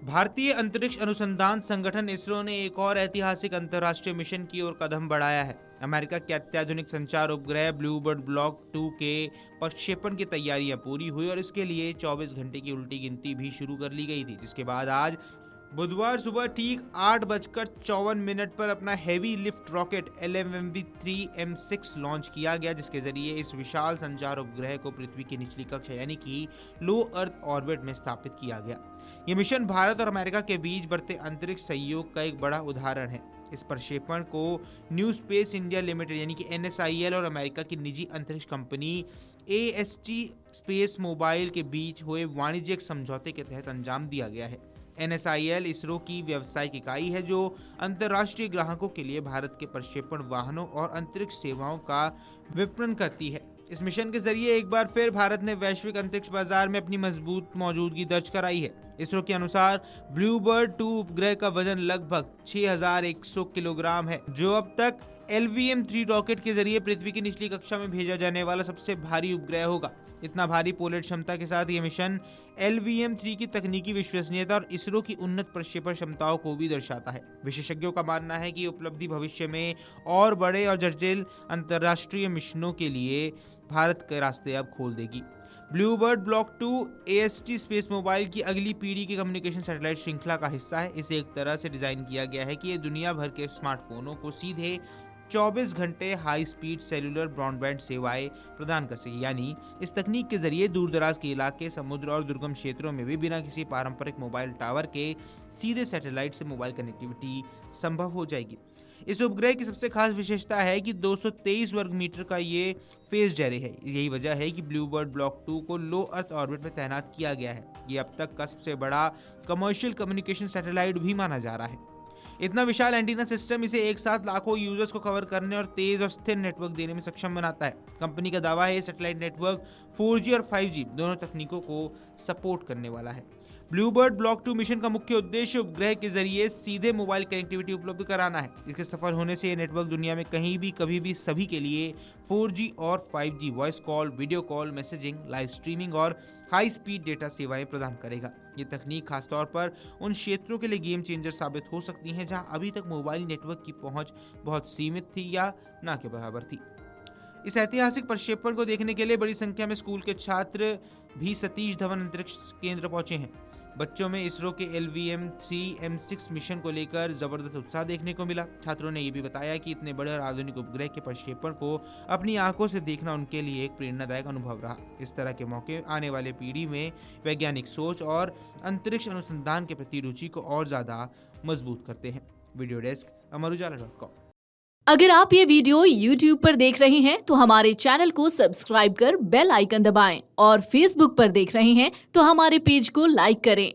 भारतीय अंतरिक्ष अनुसंधान संगठन इसरो ने एक और ऐतिहासिक अंतर्राष्ट्रीय मिशन की ओर कदम बढ़ाया है। अमेरिका के अत्याधुनिक संचार उपग्रह ब्लूबर्ड ब्लॉक 2 के प्रक्षेपण की तैयारियां पूरी हुई और इसके लिए 24 घंटे की उल्टी गिनती भी शुरू कर ली गई थी, जिसके बाद आज बुधवार सुबह ठीक 8:54 पर अपना heavy lift rocket LMV-3M6 launch किया गया, जिसके जरिए इस विशाल संचार उपग्रह को पृथ्वी की निचली कक्षा यानी कि लो अर्थ ऑर्बिट में स्थापित किया गया। ये मिशन भारत और अमेरिका के बीच बढ़ते अंतरिक्ष सहयोग का एक बड़ा उदाहरण है। इस प्रक्षेपण को न्यू स्पेस इंडिया लिमिटेड यानी कि NSIL और अमेरिका की निजी अंतरिक्ष कंपनी AST स्पेस मोबाइल के बीच हुए वाणिज्यिक समझौते के तहत अंजाम दिया गया है। NSIL इसरो की व्यावसायिक इकाई है जो अंतर्राष्ट्रीय ग्राहकों के लिए भारत के प्रक्षेपण वाहनों और अंतरिक्ष सेवाओं का विपणन करती है। इस मिशन के जरिए एक बार फिर भारत ने वैश्विक अंतरिक्ष बाजार में अपनी मजबूत मौजूदगी दर्ज कराई है। इसरो के अनुसार ब्लूबर्ड 2 उपग्रह का वजन लगभग 6100 किलोग्राम है, जो अब तक LVM-3 रॉकेट के जरिए पृथ्वी की निचली कक्षा में भेजा जाने वाला सबसे भारी उपग्रह होगा। इतना भारी पोलेट क्षमता के साथ यह मिशन LVM-3 की तकनीकी विश्वसनीयता और इसरो की उन्नत प्रक्षेपण क्षमताओं को भी दर्शाता है। विशेषज्ञों का मानना है कि उपलब्धि भविष्य में और बड़े और जटिल अंतर्राष्ट्रीय मिशनों के लिए भारत के रास्ते अब खोल देगी। Bluebird block 2 AST space mobile की अगली पीढ़ी की कम्युनिकेशन सैटेलाइट श्रृंखला का हिस्सा है। इसे एक तरह से डिजाइन किया गया है कि ये दुनिया भर के स्मार्टफोनों को सीधे 24 घंटे हाई स्पीड सेलुलर ब्रॉडबैंड सेवाएं प्रदान कर सके। यानी इस तकनीक के जरिए दूर दराज के इलाके, समुद्र और दुर्गम क्षेत्रों में भी बिना किसी पारंपरिक मोबाइल टावर के सीधे सैटेलाइट से मोबाइल कनेक्टिविटी संभव हो जाएगी। इस उपग्रह की सबसे खास विशेषता है कि 223 वर्ग मीटर का ये फेस एरे है। यही वजह है कि ब्लूबर्ड ब्लॉक 2 को लो अर्थ ऑर्बिट में तैनात किया गया है। ये अब तक का सबसे बड़ा कमर्शियल कम्युनिकेशन सैटेलाइट भी माना जा रहा है। इतना विशाल एंटीना सिस्टम इसे एक साथ लाखों यूजर्स को कवर करने और तेज और स्थिर नेटवर्क देने में सक्षम बनाता है। कंपनी का दावा है ये सैटेलाइट नेटवर्क 4G और 5G दोनों तकनीकों को सपोर्ट करने वाला है। ब्लूबर्ड ब्लॉक 2 मिशन का मुख्य उद्देश्य उपग्रह के जरिए सीधे मोबाइल कनेक्टिविटी उपलब्ध कराना है। इसके सफल होने से ये नेटवर्क दुनिया में कहीं भी कभी भी सभी के लिए 4G और 5G voice call, video call, messaging, live streaming और हाई स्पीड डेटा सेवाएं प्रदान करेगा। ये तकनीक खासतौर पर उन क्षेत्रों के लिए गेम चेंजर साबित हो सकती है जहां अभी तक मोबाइल नेटवर्क की पहुंच बहुत सीमित थी या ना के बराबर थी। इस ऐतिहासिक प्रक्षेपण को देखने के लिए बड़ी संख्या में स्कूल के छात्र भी सतीश धवन अंतरिक्ष केंद्र पहुंचे हैं। बच्चों में इसरो के LVM-3M6 मिशन को लेकर जबरदस्त उत्साह देखने को मिला। छात्रों ने यह भी बताया कि इतने बड़े और आधुनिक उपग्रह के प्रक्षेपण को अपनी आंखों से देखना उनके लिए एक प्रेरणादायक अनुभव रहा। इस तरह के मौके आने वाले पीढ़ी में वैज्ञानिक सोच और अंतरिक्ष अनुसंधान के प्रति रुचि को और ज्यादा मजबूत करते हैं। Video desk amarujala.com। अगर आप ये वीडियो YouTube पर देख रहे हैं तो हमारे चैनल को सब्सक्राइब कर बेल आइकन दबाएं और Facebook पर देख रहे हैं तो हमारे पेज को लाइक करें।